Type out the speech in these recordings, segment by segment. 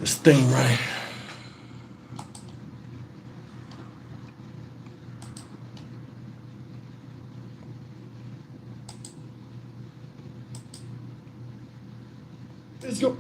this thing right. Let's go.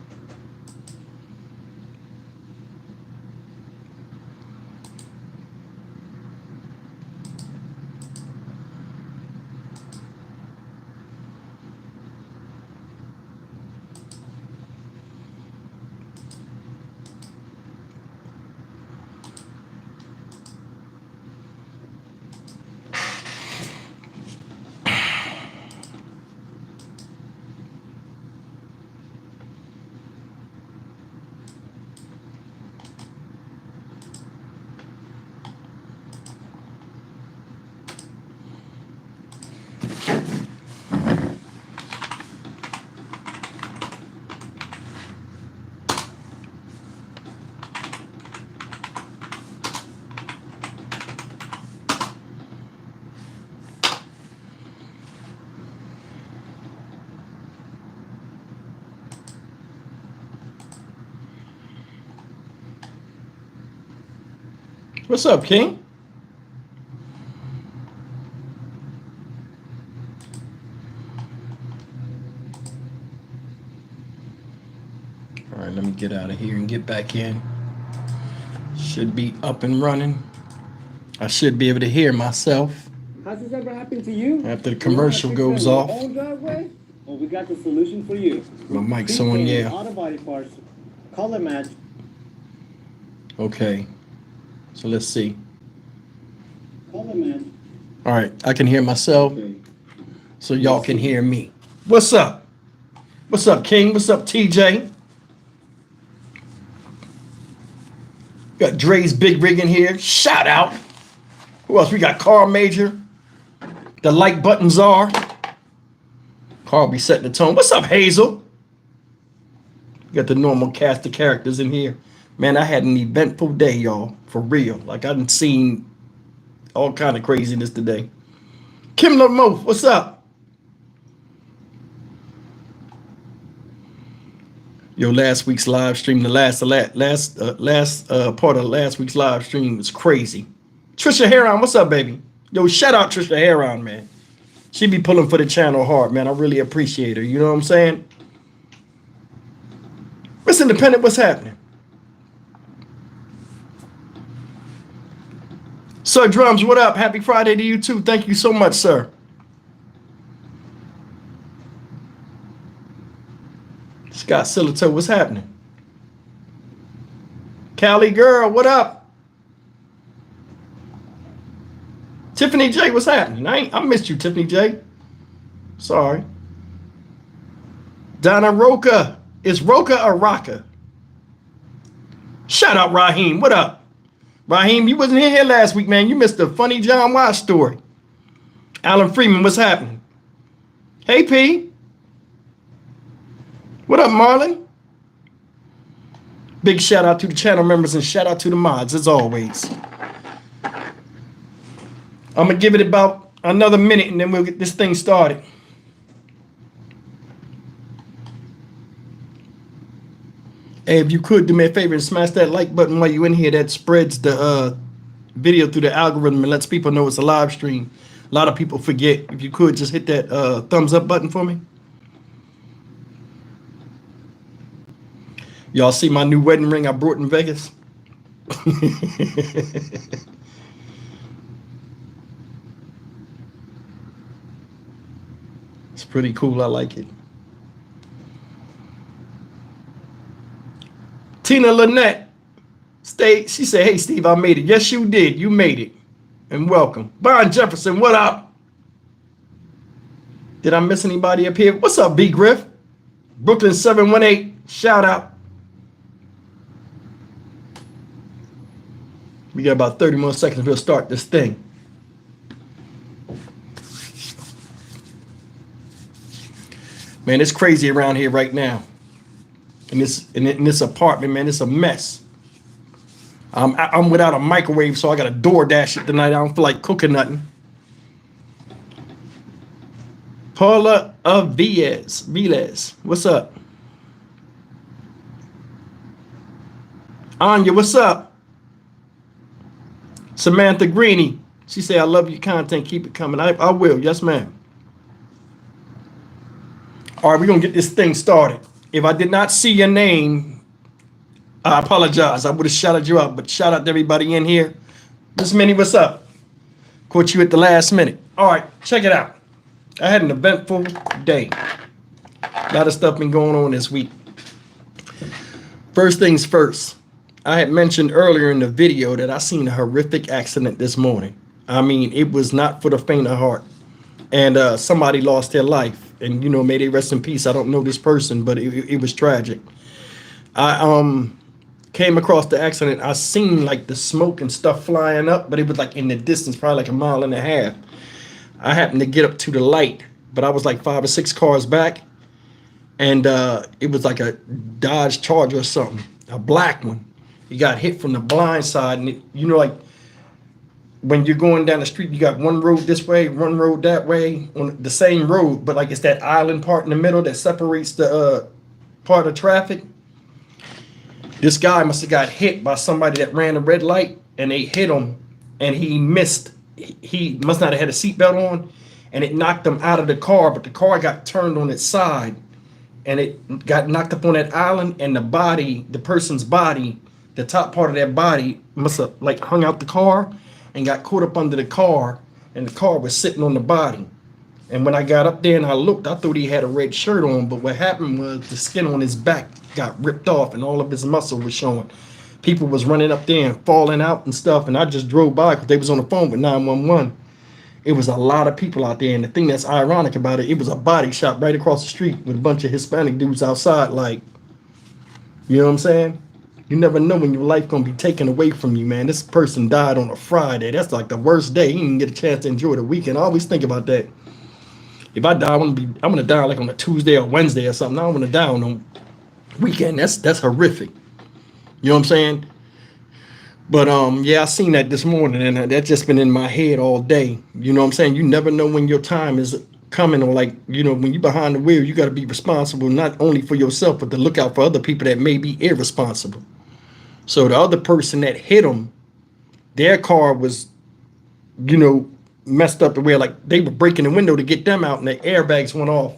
What's up, King? All right, let me get out of here and get back in. Should be up and running. I should be able to hear myself. Has this ever happened to you? After the commercial goes off. Well, we got the solution for you. My mic's on, yeah. Auto body parts, color match. Okay, so let's see. Color match. All right, I can hear myself, so y'all can hear me. What's up? What's up, King? What's up, TJ? Got Dre's Big Rig in here. Shout out. Who else? We got Carl Major. The like buttons are. Carl be setting the tone. What's up, Hazel? We got the normal cast of characters in here. Man, I had an eventful day, y'all. For real. Like, I done seen all kind of craziness today. Kim Lamoth, what's up? Yo, last week's live stream, the last part of last week's live stream was crazy. Trisha Heron, what's up, baby? Yo, shout out Trisha Heron, man. She be pulling for the channel hard, man. I really appreciate her. You know what I'm saying? What's independent? What's happening? Sir Drums, what up? Happy Friday to you too. Thank you so much, sir. Scott Silito, what's happening? Cali girl, what up? Tiffany J, what's happening? I missed you, Tiffany J. Sorry. Donna Roca. Is Roca or Rocca? Shout out Raheem. What up? Raheem, you wasn't in here last week, man. You missed the funny John Watts story. Alan Freeman, what's happening? Hey, P. What up, Marlon? Big shout out to the channel members and shout out to the mods, as always. I'm going to give it about another minute and then we'll get this thing started. Hey, if you could do me a favor and smash that like button while you're in here, that spreads the video through the algorithm and lets people know it's a live stream. A lot of people forget. If you could just hit that thumbs up button for me. Y'all see my new wedding ring I brought in Vegas? It's pretty cool. I like it. Tina Lynette, she said, hey, Steve, I made it. Yes, you did. You made it. And welcome. Brian Jefferson, what up? Did I miss anybody up here? What's up, B. Griff? Brooklyn 718, shout out. We got about 30 more seconds. We'll start this thing. Man, it's crazy around here right now. In this apartment, man, it's a mess. I'm without a microwave, so I got to DoorDash it tonight. I don't feel like cooking nothing. Paula Vilez, what's up? Anya, what's up? Samantha Greeny. She said, I love your content. Keep it coming. I will. Yes, ma'am. All right, we're going to get this thing started. If I did not see your name, I apologize. I would have shouted you out, but shout out to everybody in here. Miss Minnie, what's up? Caught you at the last minute. All right, check it out. I had an eventful day. A lot of stuff been going on this week. First things first. I had mentioned earlier in the video that I seen a horrific accident this morning. I mean, it was not for the faint of heart. And somebody lost their life. And, you know, may they rest in peace. I don't know this person, but it was tragic. I came across the accident. I seen like the smoke and stuff flying up, but it was like in the distance, probably like a mile and a half. I happened to get up to the light, but I was like 5 or 6 cars back. And it was like a Dodge Charger or something, a black one. He got hit from the blind side. And, you know, like when you're going down the street, you got one road this way, one road that way on the same road. But like it's that island part in the middle that separates the part of traffic. This guy must have got hit by somebody that ran a red light and they hit him and he missed. He must not have had a seatbelt on and it knocked him out of the car. But the car got turned on its side. And it got knocked up on that island, and the body, the person's body, the top part of that body must have like hung out the car and got caught up under the car, and the car was sitting on the body. And when I got up there and I looked, I thought he had a red shirt on, but what happened was the skin on his back got ripped off and all of his muscle was showing. People was running up there and falling out and stuff, and I just drove by because they was on the phone with 911. It was a lot of people out there, and the thing that's ironic about it, it was a body shop right across the street with a bunch of Hispanic dudes outside, like, you know what I'm saying? You never know when your life gonna be taken away from you, man. This person died on a Friday. That's like the worst day. You didn't get a chance to enjoy the weekend. I always think about that. If I die, I'm gonna die like on a Tuesday or Wednesday or something. I don't want to die on a weekend. That's horrific. You know what I'm saying? But yeah, I seen that this morning, and that's just been in my head all day. You know what I'm saying? You never know when your time is coming, or like, you know, when you're behind the wheel, you got to be responsible not only for yourself, but to look out for other people that may be irresponsible. So the other person that hit them, their car was, you know, messed up to where like they were breaking the window to get them out, and the airbags went off.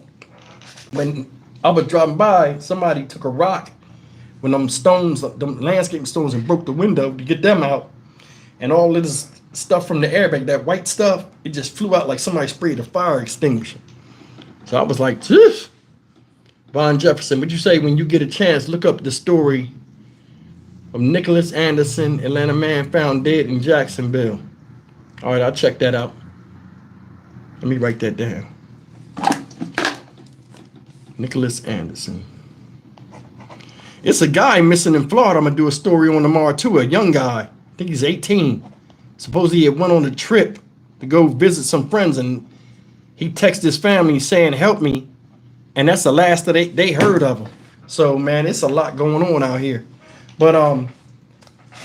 When I was driving by, somebody took a rock. When them stones, them landscaping stones, and broke the window to get them out, and all of this stuff from the airbag, that white stuff, it just flew out like somebody sprayed a fire extinguisher. So I was like, "Phew." Von Jefferson, would you say when you get a chance, look up the story of Nicholas Anderson, Atlanta man found dead in Jacksonville? All right, I'll check that out. Let me write that down. Nicholas Anderson. It's a guy missing in Florida. I'm going to do a story on tomorrow, too. A young guy. I think he's 18. Supposedly he went on a trip to go visit some friends, and he texted his family saying, help me. And that's the last that they heard of him. So, man, it's a lot going on out here. But I'm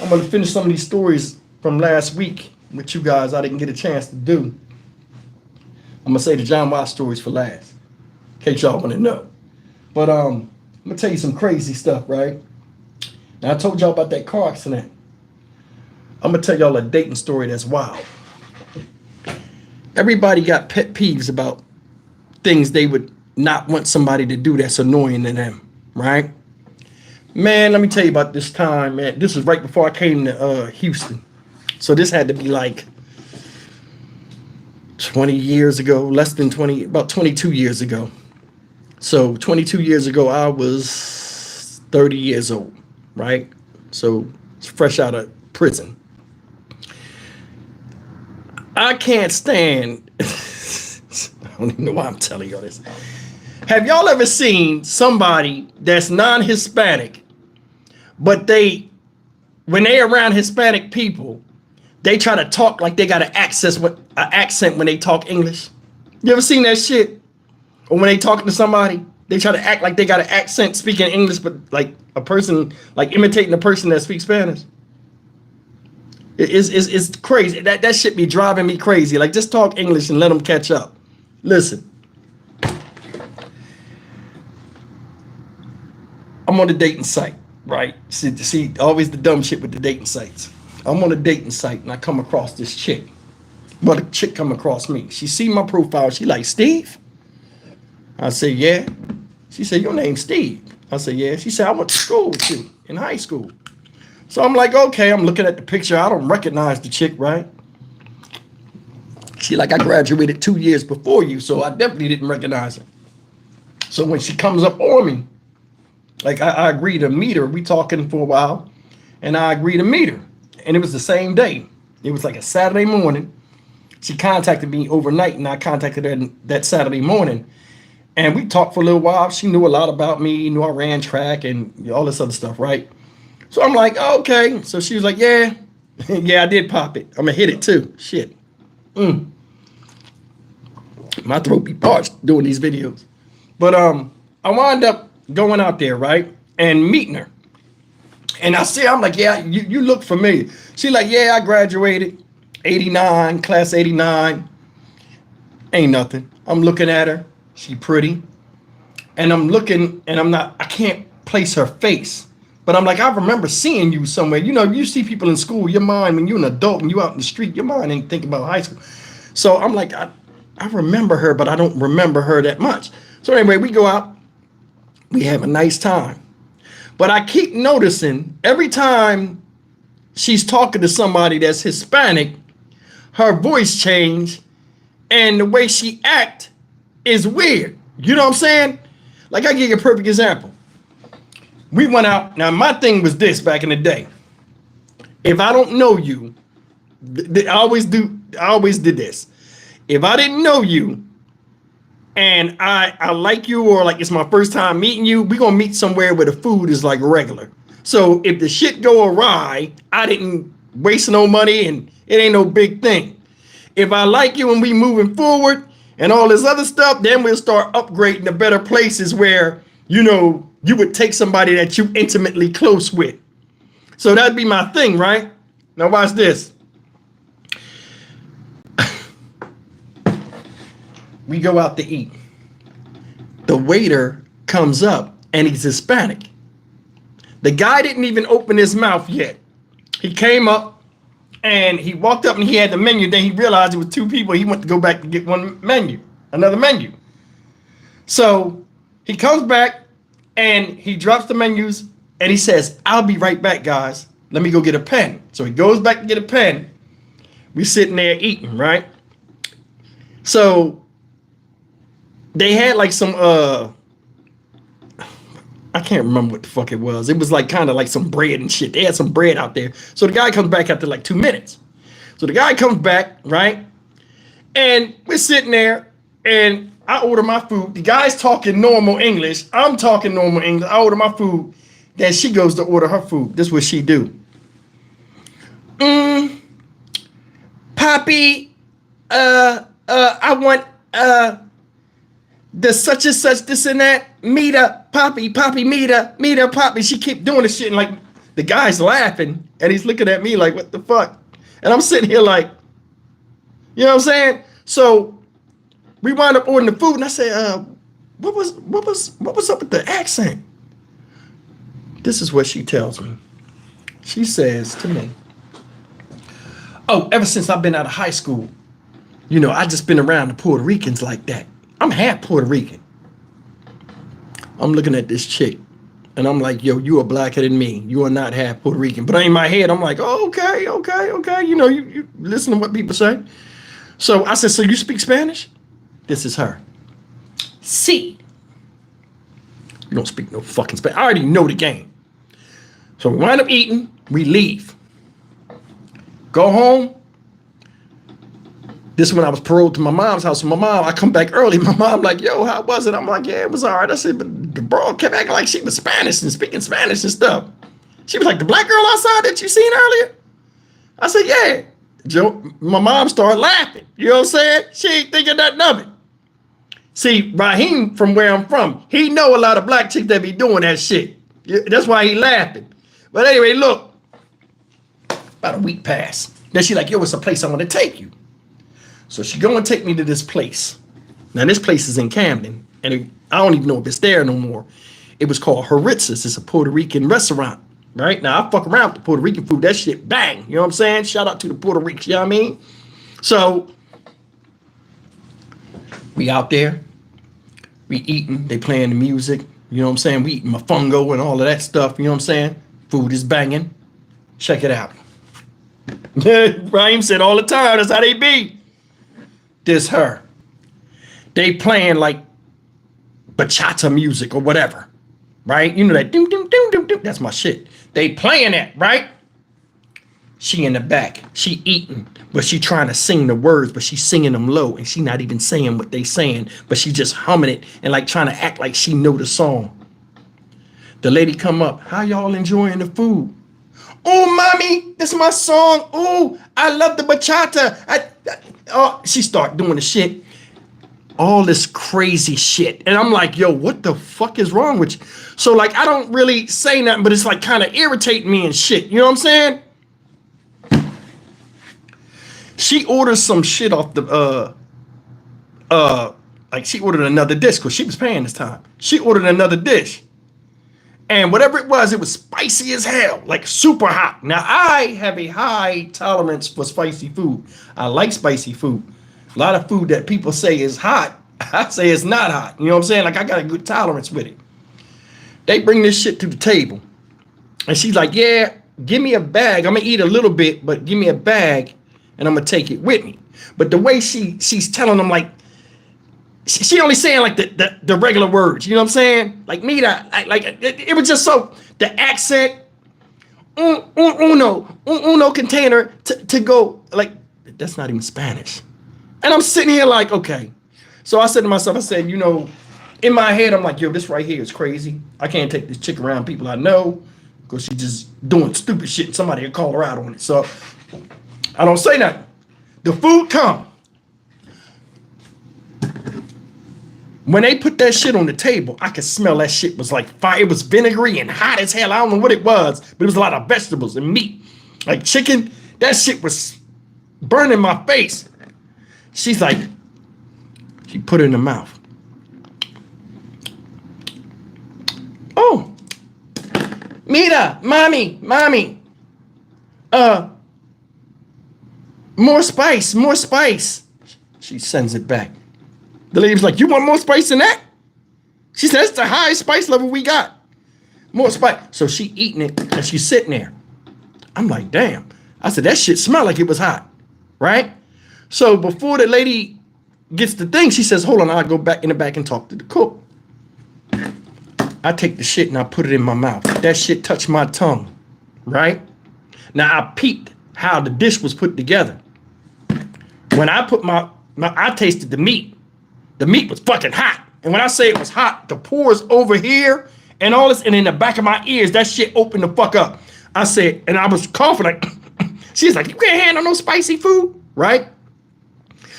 going to finish some of these stories from last week with you guys I didn't get a chance to do. I'm going to say the John Watts stories for last, in case y'all want to know. But I'm going to tell you some crazy stuff, right? Now, I told y'all about that car accident. I'm going to tell y'all a dating story that's wild. Everybody got pet peeves about things they would not want somebody to do that's annoying to them, right? Man, let me tell you about this time, man. This was right before I came to Houston. So this had to be like 20 years ago, less than 20, about 22 years ago. So 22 years ago, I was 30 years old, right? So it's fresh out of prison. I can't stand, I don't even know why I'm telling y'all this. Have y'all ever seen somebody that's non-Hispanic, but when they around Hispanic people, they try to talk like they got an accent when they talk English? You ever seen that shit? Or when they talking to somebody, they try to act like they got an accent speaking English, but like a person, like imitating a person that speaks Spanish. It's crazy. That shit be driving me crazy. Like, just talk English and let them catch up. Listen. I'm on the dating site. right? See, always the dumb shit with the dating sites. I'm on a dating site and I come across this chick. Well, the chick come across me. She see my profile. She like, Steve? I say, yeah. She said, your name's Steve. I said, yeah. She said, I went to school with you in high school. So I'm like, okay. I'm looking at the picture. I don't recognize the chick, right? She like, I graduated 2 years before you, so I definitely didn't recognize her. So when she comes up on me, like I agree to meet her. We talking for a while, and I agree to meet her. And it was the same day. It was like a Saturday morning. She contacted me overnight, and I contacted her that Saturday morning. And we talked for a little while. She knew a lot about me, knew I ran track and all this other stuff, right? So I'm like, oh, okay. So she was like, yeah, yeah, I did pop it. I'm gonna hit it too. Shit. My throat be parched doing these videos. But I wound up going out there, right? And meeting her. And I'm like, yeah, you look familiar. She like, yeah, I graduated 89, class 89. Ain't nothing. I'm looking at her. She pretty. And I'm looking and I can't place her face. But I'm like, I remember seeing you somewhere. You know, you see people in school, your mind, when you're an adult and you out in the street, your mind ain't thinking about high school. So I'm like, I remember her, but I don't remember her that much. So anyway, we go out. We have a nice time. But I keep noticing every time she's talking to somebody that's Hispanic, her voice change and the way she act is weird. You know what I'm saying? Like, I give you a perfect example. We went out. Now, my thing was this back in the day. If I don't know you, I always did this. If I didn't know you and I like you, or like it's my first time meeting you, we're going to meet somewhere where the food is like regular. So if the shit go awry, I didn't waste no money and it ain't no big thing. If I like you and we moving forward and all this other stuff, then we'll start upgrading to better places where, you know, you would take somebody that you intimately close with. So that'd be my thing, right? Now watch this. We go out to eat. The waiter comes up and he's Hispanic. The guy didn't even open his mouth yet. He came up and he walked up and he had the menu. Then he realized it was two people. He went to go back to get another menu. So he comes back and he drops the menus and he says, I'll be right back, guys. Let me go get a pen. So he goes back to get a pen. We sitting there eating, right? So they had like some, I can't remember what the fuck it was. It was like kind of like some bread and shit. They had some bread out there. So the guy comes back after like 2 minutes. So the guy comes back, right? And we're sitting there and I order my food. The guy's talking normal English. I'm talking normal English. I order my food. Then she goes to order her food. This is what she do. Poppy, I want, the such and such, this and that, meter, Poppy, meter, Poppy. She keep doing this shit and like the guy's laughing and he's looking at me like, what the fuck? And I'm sitting here like, you know what I'm saying? So we wound up ordering the food and I said, what was up with the accent? This is what she tells me. She says to me, oh, ever since I've been out of high school, you know, I just been around the Puerto Ricans like that. I'm half Puerto Rican. I'm looking at this chick and I'm like, yo, you are blacker than me. You are not half Puerto Rican. But in my head, I'm like, oh, okay. You know, you listen to what people say. So I said, so you speak Spanish? This is her. See. You don't speak no fucking Spanish. I already know the game. So we wind up eating. We leave. Go home. This is when I was paroled to my mom's house. So my mom, I come back early. My mom like, yo, how was it? I'm like, yeah, it was all right. I said, but the bro kept acting like she was Spanish and speaking Spanish and stuff. She was like, the black girl outside that you seen earlier? I said, yeah. Joe, my mom started laughing. You know what I'm saying? She ain't thinking nothing of it. See, Raheem, from where I'm from, he know a lot of black chicks that be doing that shit. That's why he laughing. But anyway, look. About a week passed. Then she like, yo, it's a place I want to take you. So she go and take me to this place. Now this place is in Camden, and I don't even know if it's there no more. It was called Haritz's. It's a Puerto Rican restaurant, right? Now, I fuck around with the Puerto Rican food. That shit, bang. You know what I'm saying? Shout out to the Puerto Ricans, you know what I mean? So, we out there. We eating. They playing the music. You know what I'm saying? We eating mofongo and all of that stuff. You know what I'm saying? Food is banging. Check it out. Raheem said all the time, that's how they be. This her. They playing like bachata music or whatever, right? You know that doom, doom, doom, doom, doom. That's my shit. They playing it, right? She in the back. She eating, but she trying to sing the words, but she singing them low, and she not even saying what they saying, but she just humming it and like trying to act like she know the song. The lady come up. How y'all enjoying the food? Oh, mommy, this is my song. Oh, I love the bachata. Oh, she start doing the shit. All this crazy shit. And I'm like, yo, what the fuck is wrong with you? So like, I don't really say nothing, but it's like kind of irritating me and shit. You know what I'm saying? She orders some shit off the, like she ordered another dish because she was paying this time. She ordered another dish. And whatever it was spicy as hell, like super hot. Now, I have a high tolerance for spicy food. I like spicy food. A lot of food that people say is hot, I say it's not hot. You know what I'm saying? Like, I got a good tolerance with it. They bring this shit to the table. And she's like, yeah, give me a bag. I'm going to eat a little bit, but give me a bag, and I'm going to take it with me. But the way she's telling them, like, she only saying like the regular words, you know what I'm saying? Like mira, like it was just so the accent, uno container to go, like that's not even Spanish. And I'm sitting here like, okay. So I said to myself, I said, you know, in my head, I'm like, yo, this right here is crazy. I can't take this chick around people I know because she's just doing stupid shit. Somebody will call her out on it. So I don't say nothing. The food come. When they put that shit on the table, I could smell that shit was like fire. It was vinegary and hot as hell. I don't know what it was, but it was a lot of vegetables and meat. Like chicken, that shit was burning my face. She's like, she put it in her mouth. Oh, mira, mommy. More spice. She sends it back. The lady was like, you want more spice than that? She said, that's the highest spice level we got. More spice. So she eating it and she's sitting there. I'm like, damn. I said, that shit smelled like it was hot, right? So before the lady gets the thing, she says, hold on, I'll go back in the back and talk to the cook. I take the shit and I put it in my mouth. That shit touched my tongue, right? Now I peeped how the dish was put together. When I put I tasted the meat. The meat was fucking hot. And when I say it was hot, the pores over here and all this, and in the back of my ears, that shit opened the fuck up. I said, and I was coughing like, she's like, you can't handle no spicy food, right?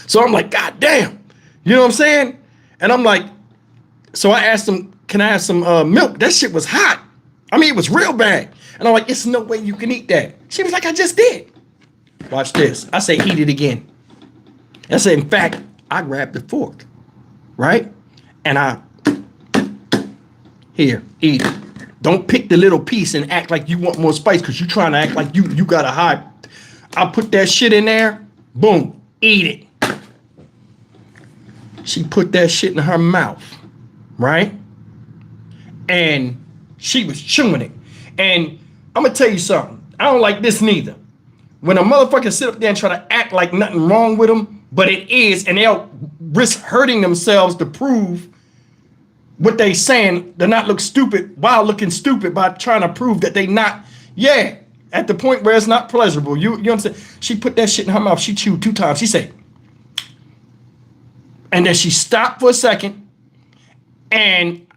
So I'm like, God damn. You know what I'm saying? And I'm like, so I asked him, can I have some milk? That shit was hot. I mean, it was real bad. And I'm like, it's no way you can eat that. She was like, I just did. Watch this. I say, eat it again. I said, in fact, I grabbed the fork. Right? And here, eat it. Don't pick the little piece and act like you want more spice because you're trying to act like you got a high. I put that shit in there. Boom. Eat it. She put that shit in her mouth. Right? And she was chewing it. And I'm going to tell you something. I don't like this neither. When a motherfucker sit up there and try to act like nothing wrong with them, but it is, and they'll risk hurting themselves to prove what they saying. They're not look stupid while looking stupid by trying to prove that they not, yeah, at the point where it's not pleasurable. You understand? She put that shit in her mouth. She chewed 2 times. She said, and then she stopped for a second and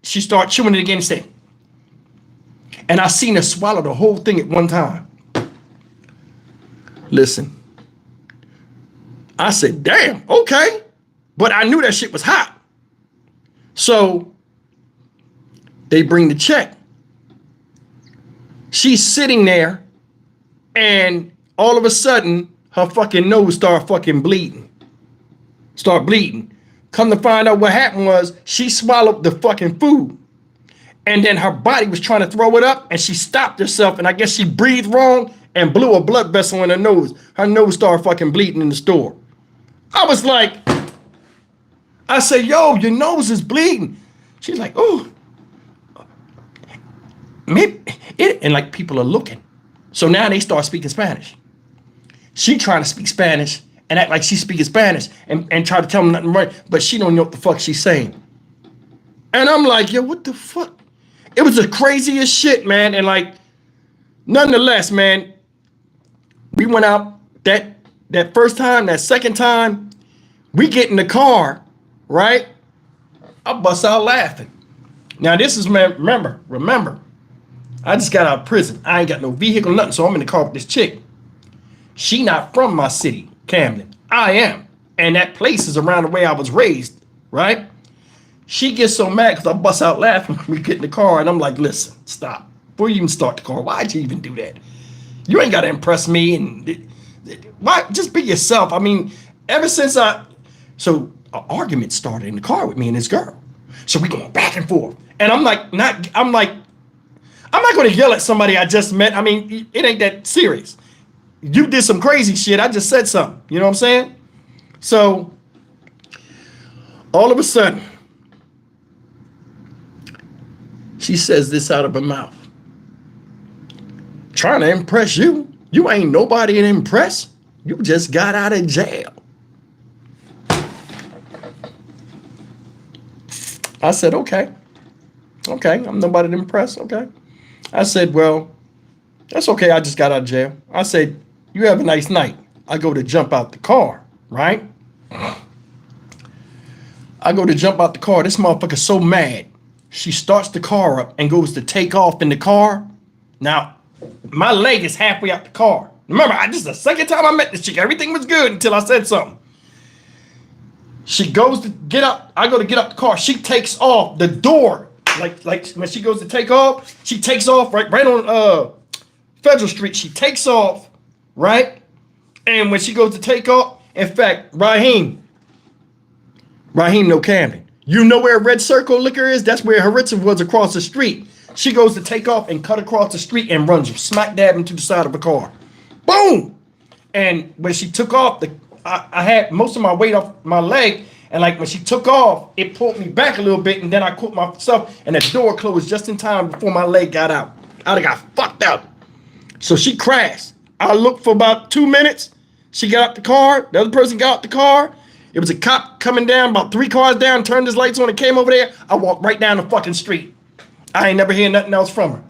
she started chewing it again and said, and I seen her swallow the whole thing at one time. Listen. I said, damn, okay. But I knew that shit was hot. So they bring the check. She's sitting there and all of a sudden her fucking nose started fucking bleeding. Start bleeding. Come to find out what happened was she swallowed the fucking food. And then her body was trying to throw it up, and she stopped herself, and I guess she breathed wrong and blew a blood vessel in her nose. Her nose started fucking bleeding in the store. I was like, I said, yo, your nose is bleeding. She's like, oh, maybe it, and like people are looking. So now they start speaking Spanish. She trying to speak Spanish and act like she's speaking Spanish and try to tell them nothing right, but she don't know what the fuck she's saying. And I'm like, yo, what the fuck? It was the craziest shit, man. And like, nonetheless, man, we went out that first time, that second time, we get in the car, right? I bust out laughing. Now this is, man, remember, I just got out of prison. I ain't got no vehicle, nothing, so I'm in the car with this chick. She not from my city, Camden. I am. And that place is around the way I was raised, right? She gets so mad because I bust out laughing when we get in the car, and I'm like, listen, stop. Before you even start the car, why'd you even do that? You ain't got to impress me, and why? Just be yourself. I mean, ever since so an argument started in the car with me and this girl. So we going back and forth. And I'm not going to yell at somebody I just met. I mean, it ain't that serious. You did some crazy shit. I just said something. You know what I'm saying? So all of a sudden, she says this out of her mouth. Trying to impress you? You ain't nobody to impress. You just got out of jail. I said, okay. Okay, I'm nobody to impress. Okay. I said, well, that's okay. I just got out of jail. I said, you have a nice night. I go to jump out the car, right? I go to jump out the car. This motherfucker's so mad. She starts the car up and goes to take off in the car. Now, my leg is halfway out the car. Remember, this is the second time I met this chick. Everything was good until I said something. She goes to get up. I go to get up the car. She takes off the door. Like when she goes to take off, she takes off right on Federal Street. She takes off, right? And when she goes to take off, in fact, Raheem no Camden. You know where Red Circle Liquor is? That's where Haritza was, across the street. She goes to take off and cut across the street and runs smack dab into the side of the car. Boom! And when she took off, I had most of my weight off my leg. And like when she took off, it pulled me back a little bit, and then I caught myself, and the door closed just in time before my leg got out. I'd have got fucked up. So she crashed. I looked for about 2 minutes. She got out the car. The other person got out the car. It was a cop coming down, about 3 cars down, turned his lights on and came over there. I walked right down the fucking street. I ain't never hear nothing else from her.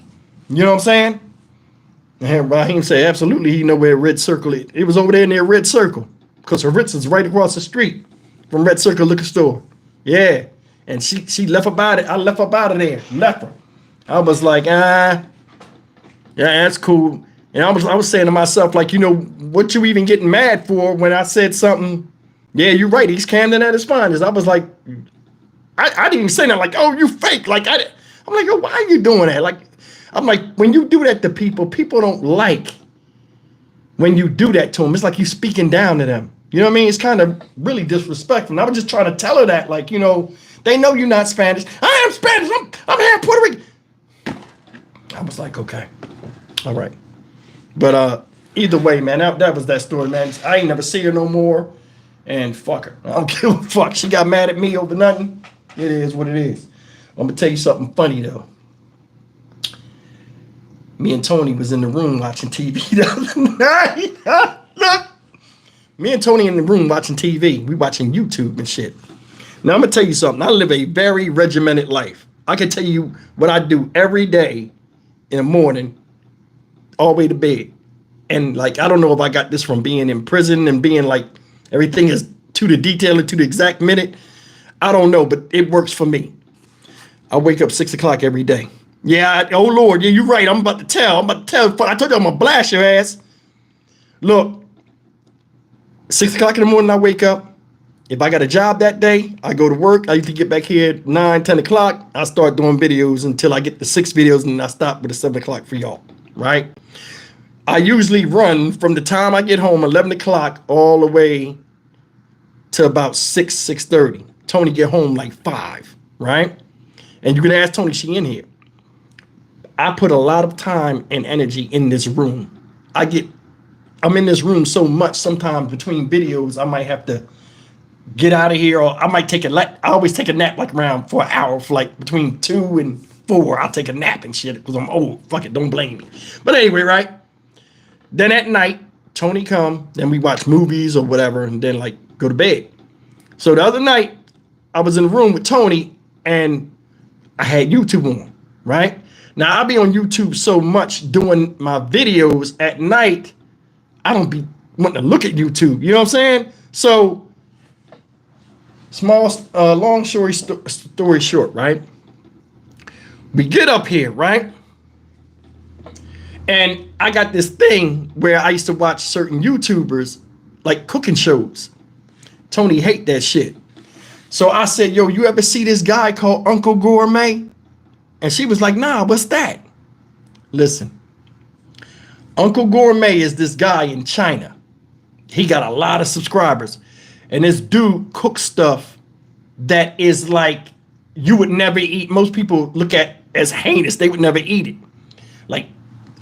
You know what I'm saying? And Raheem said, absolutely, he know where Red Circle is. It was over there near Red Circle, because her Ritz is right across the street from Red Circle Liquor Store. Yeah. And she left about it. I left up out of there. Left her. I was like, yeah, that's cool. And I was saying to myself, like, you know, what you even getting mad for when I said something? Yeah, you're right. He's Camden at his finest. I was like, I didn't even say that. Like, oh, you fake. Like, I'm like, oh, why are you doing that? Like, I'm like, when you do that to people, people don't like when you do that to them. It's like you speaking down to them. You know what I mean? It's kind of really disrespectful. And I was just trying to tell her that, like, you know, they know you're not Spanish. I am Spanish. I'm here in Puerto Rico. I was like, okay, all right. But either way, man, that was that story, man. I ain't never see her no more. And fuck her. I don't give a fuck. She got mad at me over nothing. It is what it is. I'm gonna tell you something funny though. Me and Tony was in the room watching TV the other night. Look. Me and Tony in the room watching TV. We watching YouTube and shit. Now I'm gonna tell you something. I live a very regimented life. I can tell you what I do every day in the morning, all the way to bed. And like, I don't know if I got this from being in prison and being like, everything is to the detail and to the exact minute. I don't know, but it works for me. I wake up 6 o'clock every day. Yeah, oh Lord, yeah, you're right. I'm about to tell. I told you I'm gonna blast your ass. Look, 6 o'clock in the morning, I wake up. If I got a job that day, I go to work. I usually get back here at 9, 10 o'clock. I start doing videos until I get the 6 videos, and I stop with the 7 o'clock for y'all, right? I usually run from the time I get home, 11 o'clock, all the way to about 6:30. Tony get home like 5, right? And you can ask Tony, she in here. I put a lot of time and energy in this room. I'm in this room so much, sometimes between videos, I might have to get out of here, or I might take a nap. I always take a nap like around for an hour, for like between 2 and 4. I'll take a nap and shit because I'm old. Fuck it, don't blame me. But anyway, right? Then at night, Tony come, then we watch movies or whatever, and then like go to bed. So the other night, I was in the room with Tony and I had YouTube on, right? Now I be on YouTube so much doing my videos at night, I don't be wanting to look at YouTube. You know what I'm saying? So long story short, right? We get up here, right? And I got this thing where I used to watch certain YouTubers, like cooking shows. Tony hate that shit. So I said, yo, you ever see this guy called Uncle Gourmet? And she was like, nah, what's that? Listen, Uncle Gourmet is this guy in China. He got a lot of subscribers. And this dude cooks stuff that is like you would never eat. Most people look at as heinous. They would never eat it. Like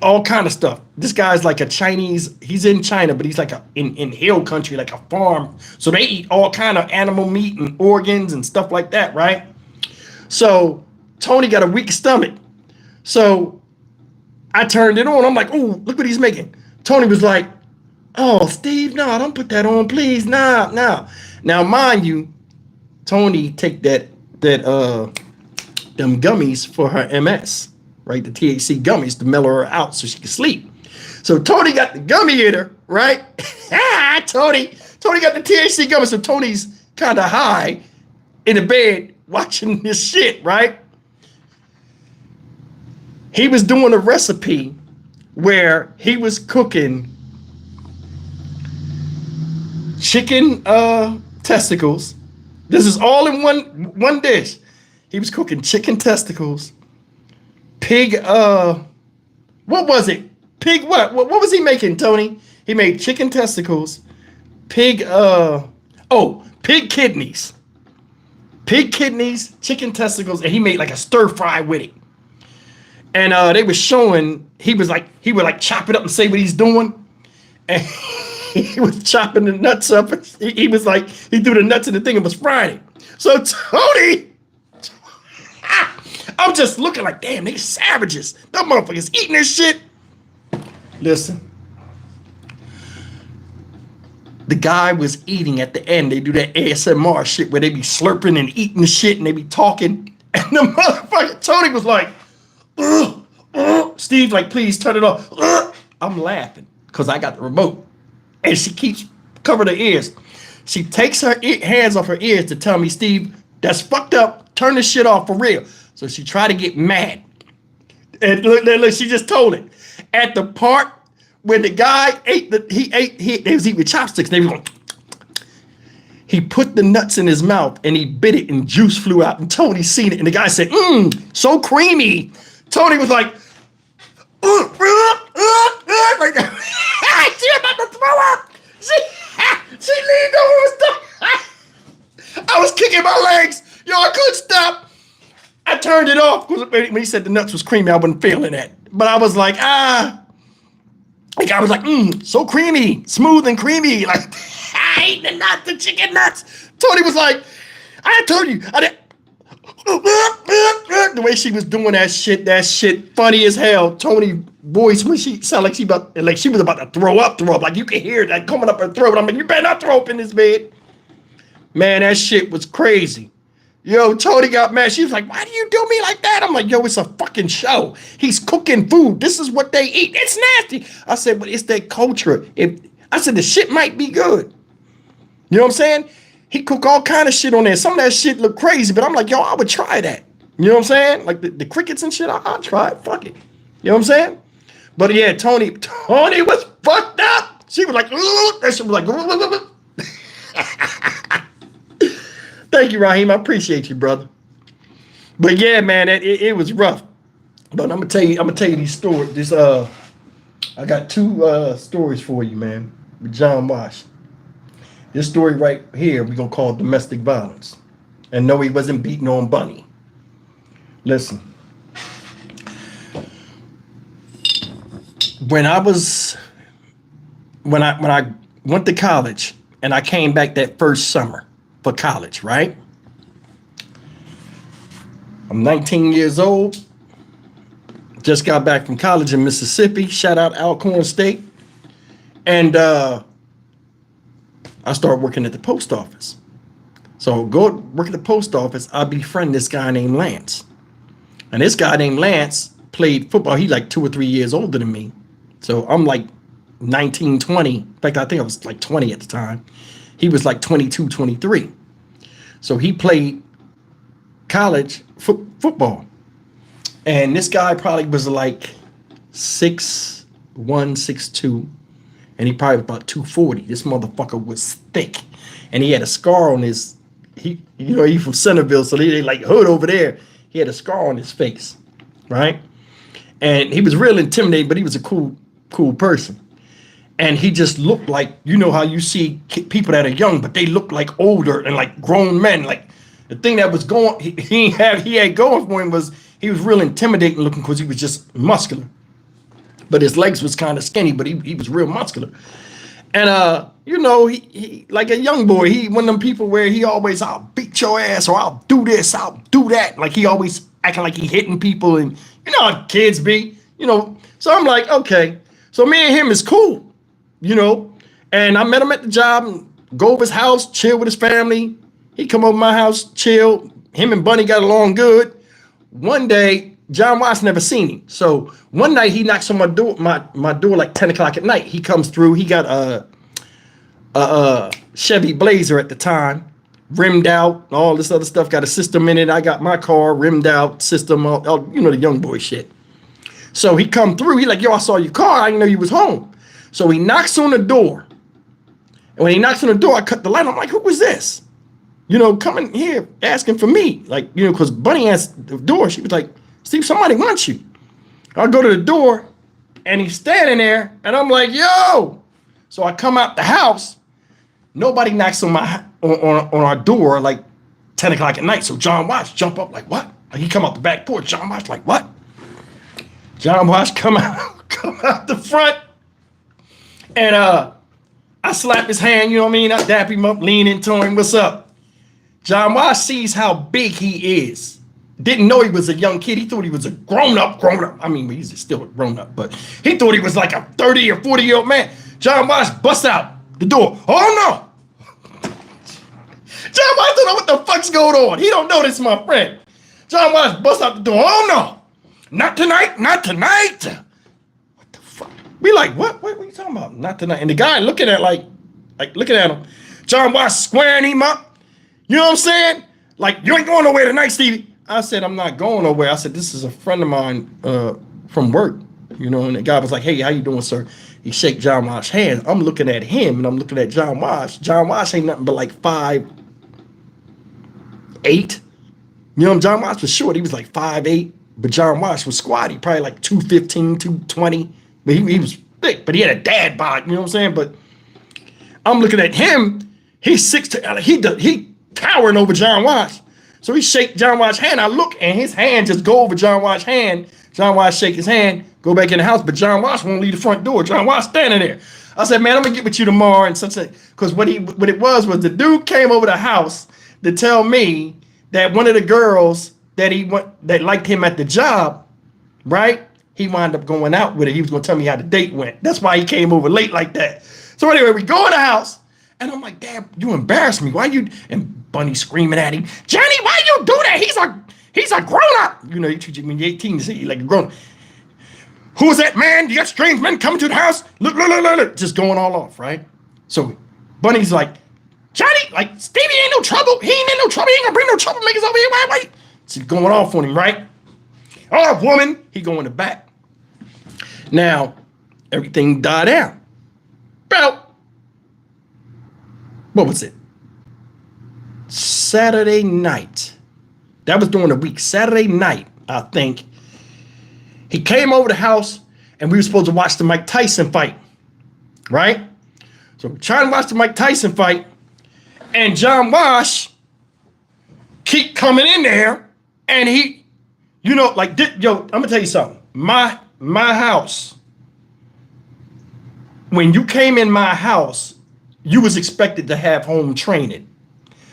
all kind of stuff. This guy's like a Chinese. He's in China, but he's like in hill country, like a farm. So they eat all kind of animal meat and organs and stuff like that, right? So Tony got a weak stomach. So I turned it on. I'm like, oh, look what he's making. Tony was like, oh, Steve, no, don't put that on, please. Nah. Now, mind you, Tony take them gummies for her MS, right? The THC gummies to mellow her out so she can sleep. So Tony got the gummy in her, right? Tony got the THC gummies. So Tony's kind of high in the bed watching this shit, right? He was doing a recipe where he was cooking chicken testicles. This is all in one dish. He was cooking chicken testicles, pig, what was it? Pig what? What was he making, Tony? He made chicken testicles, pig kidneys. Pig kidneys, chicken testicles, and he made like a stir fry with it. And they were showing, he would chop it up and say what he's doing. And he was chopping the nuts up. He was like, he threw the nuts in the thing and was frying it. So Tony, I'm just looking like, damn, they savages. Them motherfuckers eating this shit. Listen. The guy was eating at the end. They do that ASMR shit where they be slurping and eating the shit and they be talking. And the motherfucker, Tony was like, Steve, like, please turn it off. I'm laughing because I got the remote. And she keeps covering her ears. She takes her hands off her ears to tell me, Steve, that's fucked up. Turn this shit off for real. So she tried to get mad. And look, she just told it. At the part when the guy they was eating with chopsticks. They was going, he put the nuts in his mouth and he bit it and juice flew out. And Tony seen it. And the guy said, so creamy. Tony was like, like she about to throw up. She leaned over and stuff. I was kicking my legs. Yo, I couldn't stop. I turned it off because when he said the nuts was creamy, I wasn't feeling that. But I was like, Like I was like, so creamy, smooth and creamy. Like I ate the nuts, the chicken nuts. Tony was like, I told you, the way she was doing that shit funny as hell. Tony voice when she sounded like she was about to throw up. Like you could hear that coming up her throat. I'm like, you better not throw up in this bed. Man, that shit was crazy. Yo, Tony got mad. She was like, why do you do me like that? I'm like, yo, it's a fucking show. He's cooking food. This is what they eat. It's nasty. I said, but it's their culture. I said, the shit might be good. You know what I'm saying? He cook all kind of shit on there. Some of that shit look crazy, but I'm like, yo, I would try that. You know what I'm saying? Like the crickets and shit, I'll try it. Fuck it. You know what I'm saying? But yeah, Tony was fucked up. She was like, that shit was like, thank you, Raheem. I appreciate you, brother. But yeah, man, it was rough. But I'm gonna tell you these stories. I got two stories for you, man, with John Wash. This story right here, we're gonna call domestic violence. And no, he wasn't beating on Bunny. Listen. when I was when I went to college and I came back that first summer for college, right? I'm 19 years old. Just got back from college in Mississippi. Shout out Alcorn State. And I started working at the post office. So go work at the post office. I befriend this guy named Lance. And this guy named Lance played football. He like 2 or 3 years older than me. So I'm like 19, 20. In fact, I think I was like 20 at the time. He was like 22, 23. So he played college football. And this guy probably was like 6'1", 6'2", and he probably was about 240. This motherfucker was thick, and he had a scar on his. He from Centerville, so they like hood over there. He had a scar on his face, right? And he was real intimidating, but he was a cool person. And he just looked like, you know how you see people that are young, but they look like older and like grown men. Like the thing that was going, he had going for him was. He was real intimidating looking because he was just muscular. But his legs was kind of skinny, but he was real muscular. And, he like a young boy, he one of them people where he always, I'll beat your ass or I'll do this, I'll do that. Like he always acting like he hitting people and you know how kids be, So I'm like, okay. So me and him is cool, And I met him at the job and go over his house, chill with his family. He come over my house, chill. Him and Bunny got along good. One day, John Watts never seen him. So one night he knocks on my door, my door like 10 o'clock at night. He comes through. He got a Chevy Blazer at the time, rimmed out, all this other stuff. Got a system in it. I got my car rimmed out, system, all the young boy shit. So he come through. He like, yo, I saw your car. I didn't know you was home. So he knocks on the door. And when he knocks on the door, I cut the light. I'm like, who was this? Coming here asking for me. Like, because Bunny asked the door. She was like, Steve, somebody wants you. I go to the door and he's standing there and I'm like, yo. So I come out the house. Nobody knocks on our door like 10 o'clock at night. So John Watts jump up like, what? Like he come out the back porch. John Watts like, what? John Watts come out the front. And I slap his hand, I dap him up, lean into him. What's up? John Watts sees how big he is. Didn't know he was a young kid. He thought he was a grown up. I mean, he's still a grown up, but he thought he was like a 30 or 40-year-old man. John Watts busts out the door. Oh no! John Watts don't know what the fuck's going on. He don't know this is my friend. John Watts busts out the door. Oh no! Not tonight! Not tonight! What the fuck? We like, what? What are you talking about? Not tonight. And the guy looking at looking at him. John Watts squaring him up. You know what I'm saying? Like, you ain't going nowhere tonight, Stevie. I said, I'm not going nowhere. I said, this is a friend of mine from work. And the guy was like, hey, how you doing, sir? He shake John Watts' hand. I'm looking at him and I'm looking at John Watts. John Watts ain't nothing but like 5'8". John Watts was short. He was like 5'8", but John Watts was squatty, probably like 215, 220. But he was thick, but he had a dad bod, you know what I'm saying? But I'm looking at him. He's 6'2". He towering over John Watts. So he shake John Watts' hand. I look and his hand just go over John Watts' hand. John Watts shake his hand, go back in the house, but John Watts won't leave the front door. John Watts standing there. I said, man, I'm gonna get with you tomorrow and such a, because what it was the dude came over the house to tell me that one of the girls that liked him at the job, right? He wound up going out with it. He was gonna tell me how the date went. That's why he came over late like that. So anyway, we go in the house and I'm like, damn, you embarrassed me. Why you? And Bunny screaming at him, Johnny, why you do that? He's a grown up. You treat you when you're 18 to say you like a grown up. Who's that man? You got strange men coming to the house? Look. Just going all off, right? So Bunny's like, Johnny, like Stevie ain't no trouble. He ain't in no trouble. He ain't gonna bring no troublemakers over here. Wait. So going off on him, right? Oh, woman. He go in the back. Now, everything died down. About, what was it? Saturday night. That was during the week. Saturday night, I think. He came over the house and we were supposed to watch the Mike Tyson fight. Right? So we're trying to watch the Mike Tyson fight. And John Wash keep coming in there. And he, I'm going to tell you something. My house when you came in my house, you was expected to have home training.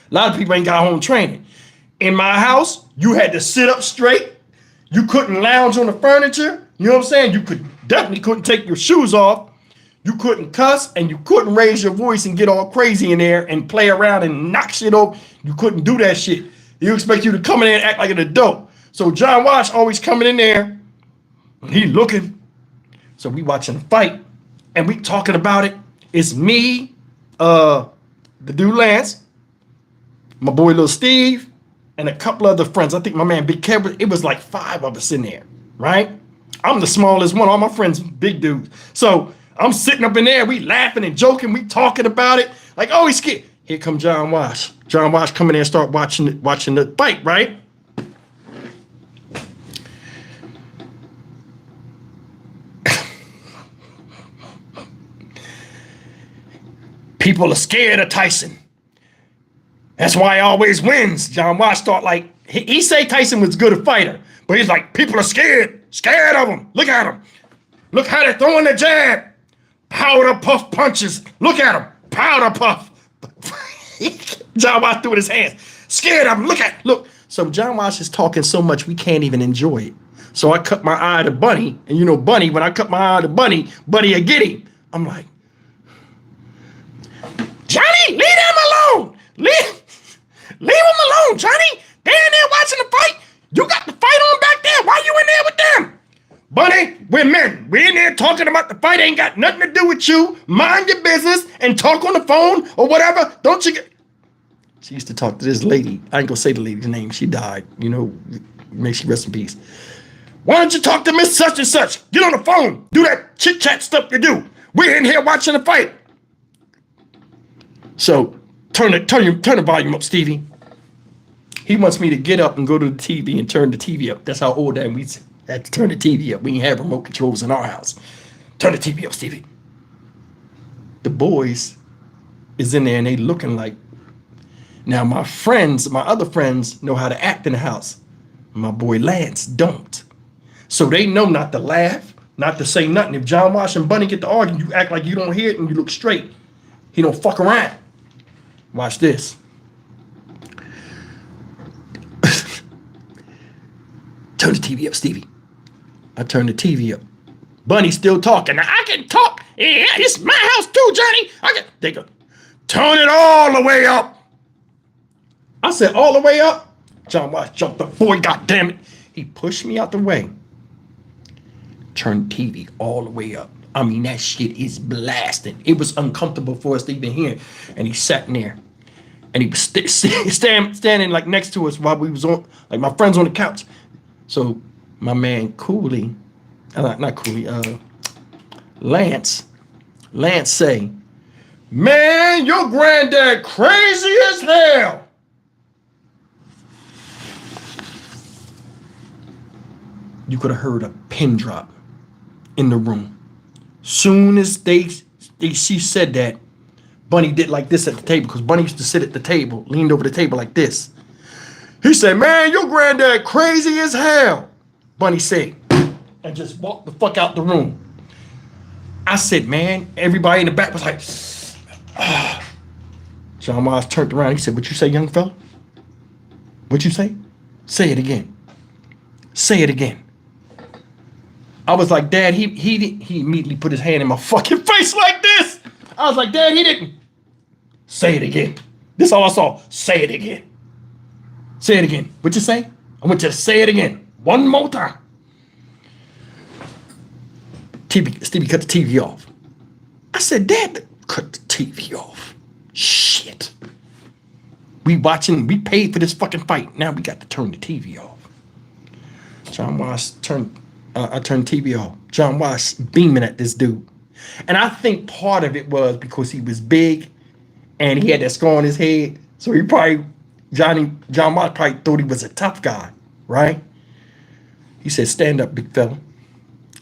A lot of people ain't got home training. In my house, you had to sit up straight. You couldn't lounge on the furniture. You know what I'm saying? You definitely couldn't take your shoes off. You couldn't cuss, and you couldn't raise your voice and get all crazy in there and play around and knock shit over. You couldn't do that shit. You expect you to come in there and act like an adult. So John Wash always coming in there. He looking. So we watching the fight, and we talking about it. It's me, the dude Lance, my boy Lil Steve, and a couple other friends. I think my man Big Kev. It was like 5 of us in there, right? I'm the smallest one. All my friends big dudes. So I'm sitting up in there. We laughing and joking. We talking about it. Like, oh, he's scared. Here come John Wash. John Wash come in there and start watching the fight, right? People are scared of Tyson. That's why he always wins. John Wash thought like, he say Tyson was good a fighter, but he's like, people are scared of him. Look at him. Look how they're throwing the jab. Powder puff punches. Look at him. Powder puff. John Wash threw it in his hands. Scared of him. Look. So John Wash is talking so much we can't even enjoy it. So I cut my eye to Bunny. And you know Bunny, when I cut my eye to Bunny, Bunny will get him. I'm like, Johnny, leave them alone. Leave them alone, Johnny. They're in there watching the fight. You got the fight on back there. Why you in there with them? Bunny, we're men. We're in there talking about the fight. Ain't got nothing to do with you. Mind your business and talk on the phone or whatever. Don't you get... She used to talk to this lady. I ain't gonna say the lady's name. She died. You know, may she rest in peace. Why don't you talk to Miss Such and Such? Get on the phone. Do that chit-chat stuff you do. We're in here watching the fight. So turn the volume up, Stevie. He wants me to get up and go to the TV and turn the TV up. That's how old I am. We had to turn the TV up. We didn't have remote controls in our house. Turn the TV up, Stevie. The boys is in there and they looking like. Now my other friends know how to act in the house. My boy Lance don't. So they know not to laugh, not to say nothing. If John Wash and Bunny get to arguing, you act like you don't hear it and you look straight. He don't fuck around. Watch this. Turn the TV up, Stevie. I turn the TV up. Bunny's still talking. Now I can talk. Yeah, it's my house too, Johnny. They go, turn it all the way up. I said, all the way up? John Wash jumped up. Boy, goddamn it. He pushed me out the way. Turned TV all the way up. I mean, that shit is blasting. It was uncomfortable for us to even hear. And he sat in there. And he was standing like next to us while we was on, like my friends on the couch. So my man Lance say, man, your granddad crazy as hell. You could have heard a pin drop in the room. Soon as she said that, Bunny did like this at the table, because Bunny used to sit at the table, leaned over the table like this. He said, man, your granddad crazy as hell. Bunny said, and just walked the fuck out the room. I said, man, everybody in the back was like, ah. John Miles turned around. He said, what you say, young fella? What you say? Say it again. Say it again. I was like, Dad, he immediately put his hand in my fucking face like this. I was like, Dad, he didn't. Say it again. This is all I saw. Say it again. Say it again. What you say? I want you to say it again. One more time. Stevie cut the TV off. I said, Dad, cut the TV off. Shit. We paid for this fucking fight. Now we got to turn the TV off. John Wash I turned TV off. John Wash beaming at this dude. And I think part of it was because he was big and he had that scar on his head. So John Wash probably thought he was a tough guy, right? He said, stand up, big fella.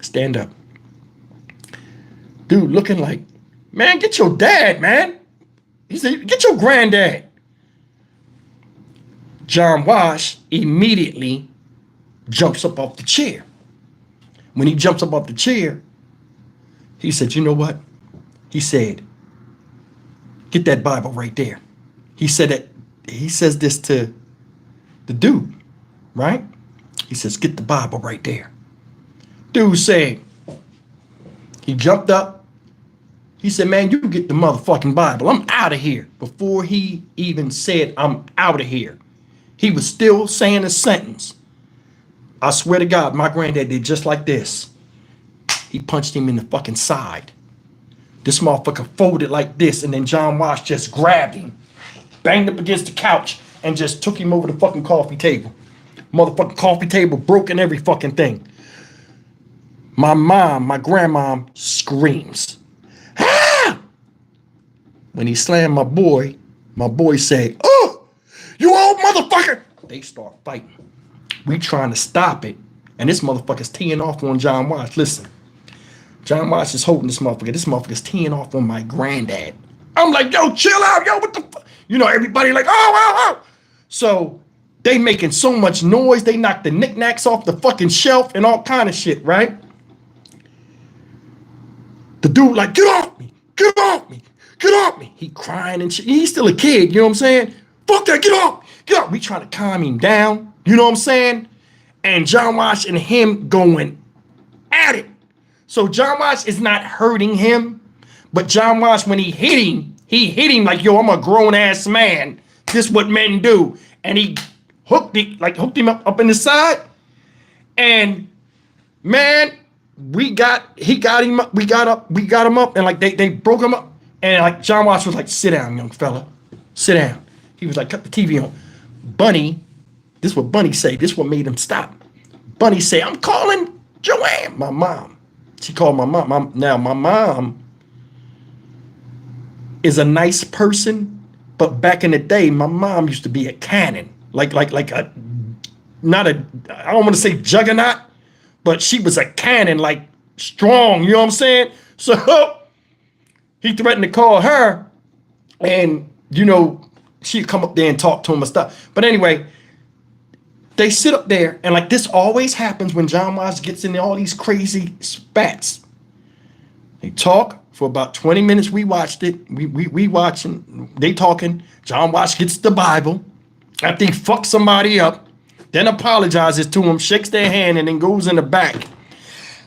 Stand up. Dude looking like, man, get your dad, man. He said, get your granddad. John Wash immediately jumps up off the chair. When he jumps up off the chair, he said, you know what? He said, get that Bible right there. He said that, he says this to the dude, right? He says, get the Bible right there. Dude said, he jumped up. He said, man, you get the motherfucking Bible. I'm out of here. Before he even said, I'm out of here, he was still saying a sentence. I swear to God, my granddad did just like this. He punched him in the fucking side. This motherfucker folded like this, and then John Wash just grabbed him, banged up against the couch, and just took him over the fucking coffee table. Motherfucking coffee table broke and every fucking thing. My mom, my grandmom screams. Ah! When he slammed my boy said, oh, you old motherfucker. They start fighting. We trying to stop it. And this motherfucker's teeing off on John Wash. Listen, John Wash is holding this motherfucker. This motherfucker's teeing off on my granddad. I'm like, yo, chill out, yo, what the fuck? You know, everybody like, oh. So they making so much noise. They knocked the knickknacks off the fucking shelf and all kind of shit, right? The dude like, get off me, get off me, get off me. He crying and shit. He's still a kid, you know what I'm saying? Fuck that, get off, get off. We trying to calm him down, you know what I'm saying? And John Wash and him going at it. So John Wash is not hurting him, but John Wash, when he hit him like, yo, I'm a grown ass man. This what men do. And he hooked him up in the side. And man, we got him up, and like they broke him up. And like John Wash was like, sit down, young fella. Sit down. He was like, cut the TV on. Bunny, this is what Bunny said. This is what made him stop. Bunny said, I'm calling Joanne, my mom. She called my mom. Now, my mom is a nice person, but back in the day, my mom used to be a cannon. Like a, not a, I don't want to say juggernaut, but she was a cannon, like strong, you know what I'm saying? So he threatened to call her, and, you know, she'd come up there and talk to him and stuff. But anyway, they sit up there, and like this always happens when John Wash gets into all these crazy spats. They talk for about 20 minutes. We watched it. We watching. They talking. John Wash gets the Bible after he fucks somebody up, then apologizes to him, shakes their hand, and then goes in the back.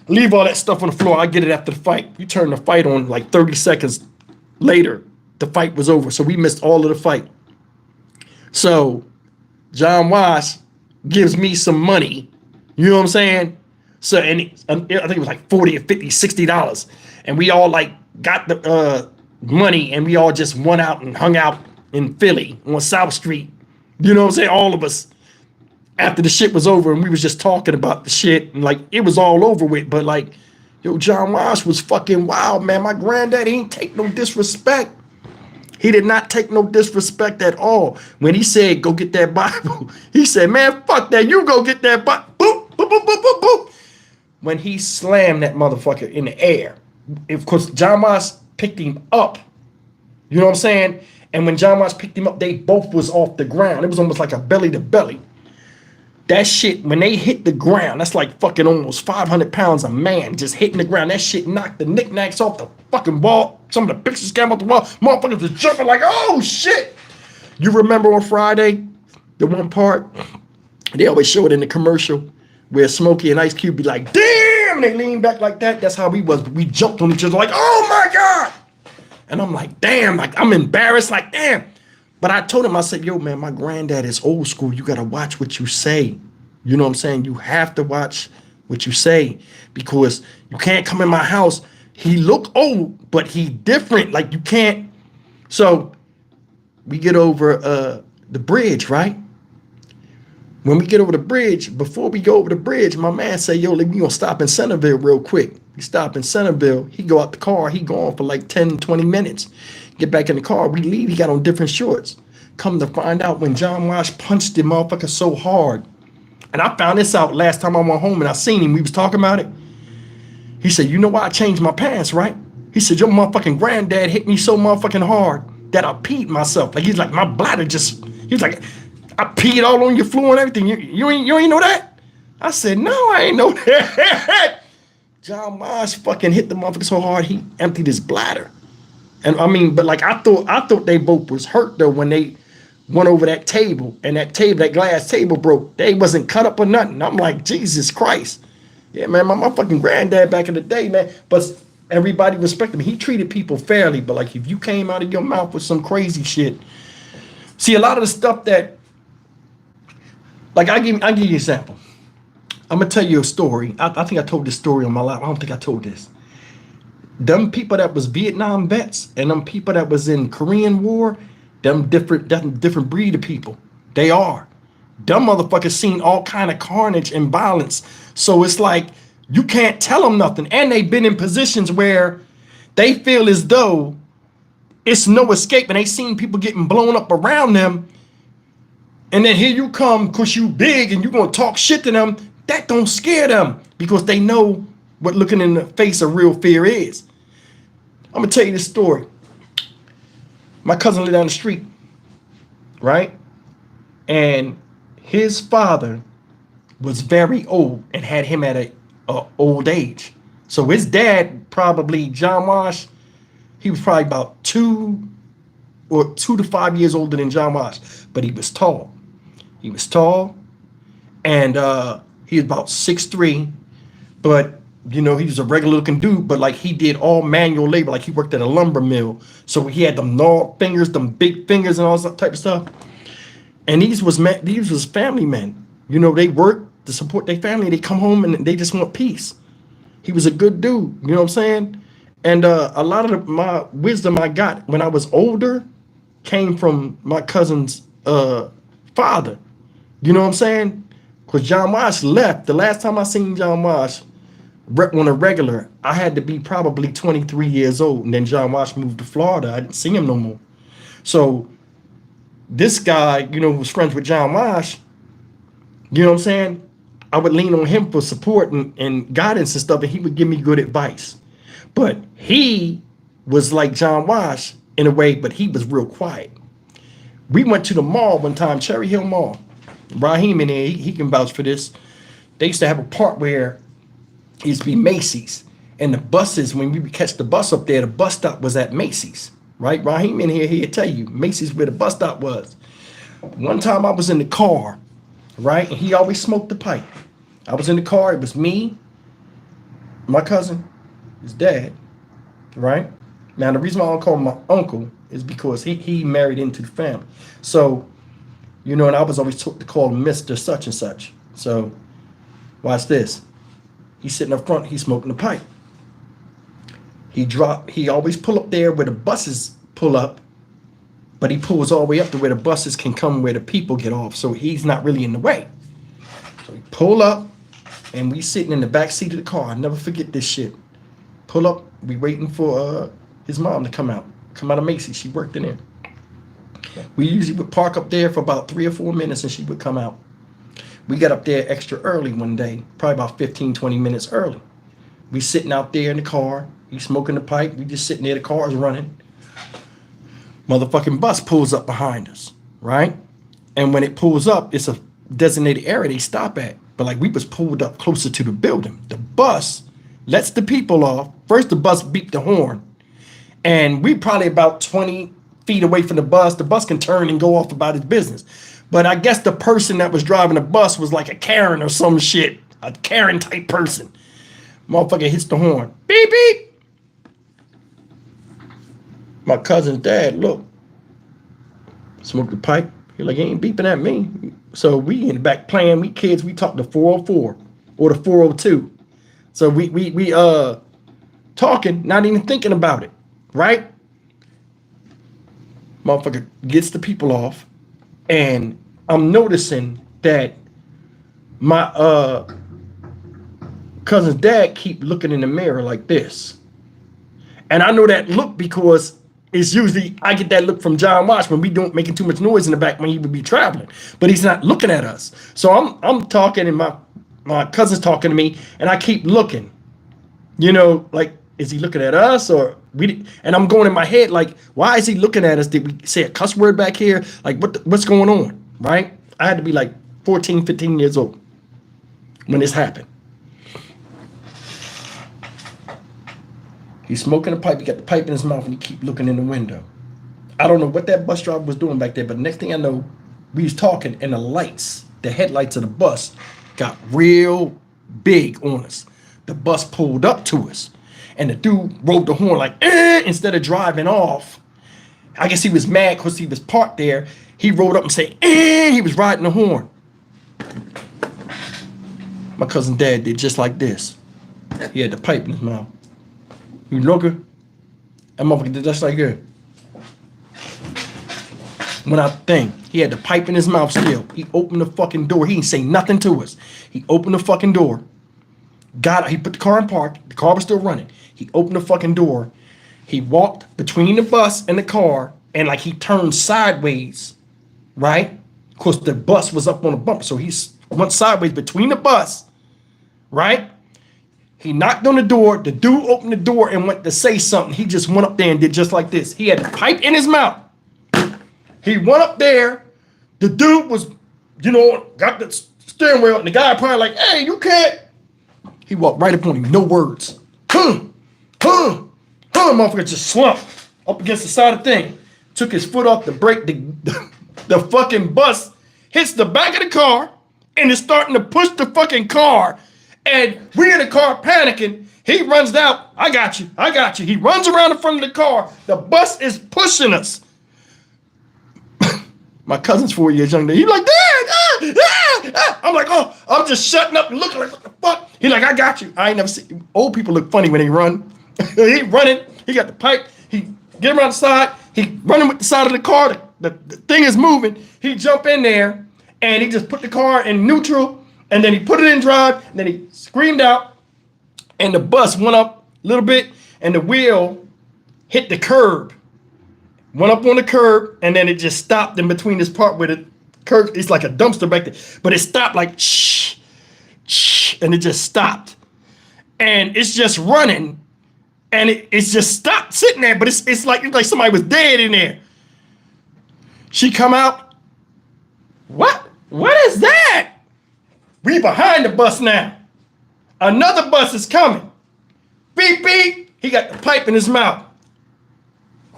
Leave all that stuff on the floor. I get it after the fight. We turn the fight on like 30 seconds later. The fight was over, so we missed all of the fight. So John Wash gives me some money, you know what I'm saying? So, and I think it was like 40 or 50, $60. And we all like got the money, and we all just went out and hung out in Philly on South Street. You know what I'm saying? All of us, after the shit was over, and we was just talking about the shit, and like it was all over with. But like, yo, John Wash was fucking wild, man. My granddad ain't take no disrespect. He did not take no disrespect at all. When he said, go get that Bible, he said, man, fuck that. You go get that Bible. Boop, boop, boop, boop, boop, boop. When he slammed that motherfucker in the air, of course, John Wash picked him up. You know what I'm saying? And when John Wash picked him up, they both was off the ground. It was almost like a belly to belly. That shit, when they hit the ground, that's like fucking almost 500 pounds a man just hitting the ground. That shit knocked the knickknacks off the fucking wall. Some of the pictures came off the wall. Motherfuckers was jumping like, oh shit. You remember on Friday, the one part, they always show it in the commercial where Smokey and Ice Cube be like, damn, they lean back like that. That's how we was. We jumped on each other like, oh my God. And I'm like, damn, like I'm embarrassed, like, damn. But I told him, I said, yo, man, my granddad is old school. You got to watch what you say. You know what I'm saying? You have to watch what you say, because you can't come in my house. He look old, but he different. Like you can't. So we get over the bridge, right? When we get over the bridge, before we go over the bridge, my man say, yo, we gonna stop in Centerville real quick. We stop in Centerville. He go out the car. He go on for like 10, 20 minutes. Get back in the car. We leave. He got on different shorts. Come to find out, when John Wash punched the motherfucker so hard, and I found this out last time I went home and I seen him, we was talking about it. He said, you know why I changed my pants, right? He said, your motherfucking granddad hit me so motherfucking hard that I peed myself. Like, he's like, my bladder just, he's like, I peed all on your floor and everything. You ain't know that? I said, no, I ain't know that. John Wash fucking hit the motherfucker so hard, he emptied his bladder. And I mean, but like I thought they both was hurt though when they went over that table, and that glass table broke. They wasn't cut up or nothing. I'm like, Jesus Christ. Yeah, man, my fucking granddad back in the day, man. But everybody respected him. He treated people fairly, but like if you came out of your mouth with some crazy shit. See, a lot of the stuff that, like I'll give you an example. I'm gonna tell you a story. I think I told this story on my live. I don't think I told this. Them people that was Vietnam vets and them people that was in Korean War, them different breed of people. They are. Them motherfuckers seen all kind of carnage and violence. So it's like you can't tell them nothing. And they've been in positions where they feel as though it's no escape, and they seen people getting blown up around them. And then here you come, because you big and you gonna talk shit to them. That don't scare them because they know what looking in the face of real fear is. I'm gonna tell you this story. My cousin lived down the street, right? And his father was very old and had him at a old age. So his dad, probably John Wash, he was probably about 2 to 5 years older than John Wash, but he was tall. He was tall, and he was about 6'3", but you know, he was a regular looking dude, but like he did all manual labor, like he worked at a lumber mill. So he had them gnarled fingers, them big fingers and all that type of stuff. And these was family men. You know, they worked to support their family. They come home and they just want peace. He was a good dude, you know what I'm saying? And a lot of my wisdom I got when I was older came from my cousin's father. You know what I'm saying? Because John Wash left. The last time I seen John Wash on a regular, I had to be probably 23 years old. And then John Wash moved to Florida. I didn't see him no more. So this guy, you know, who was friends with John Wash, you know what I'm saying? I would lean on him for support and guidance and stuff, and he would give me good advice. But he was like John Wash in a way, but he was real quiet. We went to the mall one time, Cherry Hill Mall. Raheem in there, he can vouch for this. They used to have a part where it used to be Macy's. And the buses, when we would catch the bus up there, the bus stop was at Macy's, right? Raheem in here, he'll tell you, Macy's where the bus stop was. One time I was in the car, right? And he always smoked the pipe. I was in the car, it was me, my cousin, his dad, right? Now, the reason why I don't call him my uncle is because he married into the family. So, you know, and I was always taught to call him Mr. Such and Such. So, watch this. He's sitting up front, he's smoking the pipe. He always pull up there where the buses pull up, but he pulls all the way up to where the buses can come where the people get off. So he's not really in the way. So he pull up, and we sitting in the back seat of the car. I never forget this shit. Pull up, we waiting for his mom to come out of Macy's. She worked in there. We usually would park up there for about 3 or 4 minutes, and she would come out. We got up there extra early one day, probably about 15, 20 minutes early. We sitting out there in the car. He's smoking the pipe. We just sitting there. The car's running. Motherfucking bus pulls up behind us, right? And when it pulls up, it's a designated area they stop at. But like we was pulled up closer to the building. The bus lets the people off. First, the bus beeped the horn. And we probably about 20 feet away from the bus. The bus can turn and go off about his business. But I guess the person that was driving the bus was like a Karen or some shit. A Karen type person. Motherfucker hits the horn. Beep, beep. My cousin's dad, look. Smoked the pipe. He like, he ain't beeping at me. So we in the back playing. We kids, we talk the 404 or the 402. So we talking, not even thinking about it. Right? Motherfucker gets the people off. And I'm noticing that my cousin's dad keep looking in the mirror like this. And I know that look because it's usually, I get that look from John Wash when we don't making too much noise in the back when he would be traveling. But he's not looking at us. So I'm talking and my cousin's talking to me and I keep looking. You know, like, is he looking at us or we? And I'm going in my head like, why is he looking at us? Did we say a cuss word back here? Like, what's going on, right? I had to be like 14, 15 years old when this happened. He's smoking a pipe. He got the pipe in his mouth and he keep looking in the window. I don't know what that bus driver was doing back there, but the next thing I know, we was talking and the headlights of the bus got real big on us. The bus pulled up to us and the dude rode the horn like, instead of driving off. I guess he was mad because he was parked there. He rode up and said, he was riding the horn. My cousin dad did just like this. He had the pipe in his mouth. You looking? That motherfucker did just like that. When I think he had the pipe in his mouth still, he opened the fucking door. He didn't say nothing to us. He opened the fucking door. He put the car in park. The car was still running. He opened the fucking door. He walked between the bus and the car, and like he turned sideways, right? Of course, the bus was up on the bumper, so he went sideways between the bus, right? He knocked on the door. The dude opened the door and went to say something. He just went up there and did just like this. He had the pipe in his mouth. He went up there. The dude was, got the steering wheel, and the guy probably like, hey, you can't. He walked right up on him, no words. Motherfucker just slumped up against the side of the thing. Took his foot off the brake. The fucking bus hits the back of the car and is starting to push the fucking car. And we in the car panicking. He runs out. I got you. He runs around the front of the car. The bus is pushing us. My cousin's 4 years younger. He's like, Dad, I'm like, oh, I'm just shutting up and looking like, what the fuck? He's like, I got you. I ain't never seen, old people look funny when they run. He running. He got the pipe. He get around the side. He running with the side of the car. The thing is moving. He jump in there and he just put the car in neutral and then he put it in drive and then he screamed out and the bus went up a little bit and the wheel hit the curb. Went up on the curb and then it just stopped in between this part where the curb, it's like a dumpster back there, but it stopped like shh, and it just stopped. And it's just running and it's just stopped sitting there, but it's like somebody was dead in there. She come out. What is that? We behind the bus now. Another bus is coming. Beep, beep. He got the pipe in his mouth.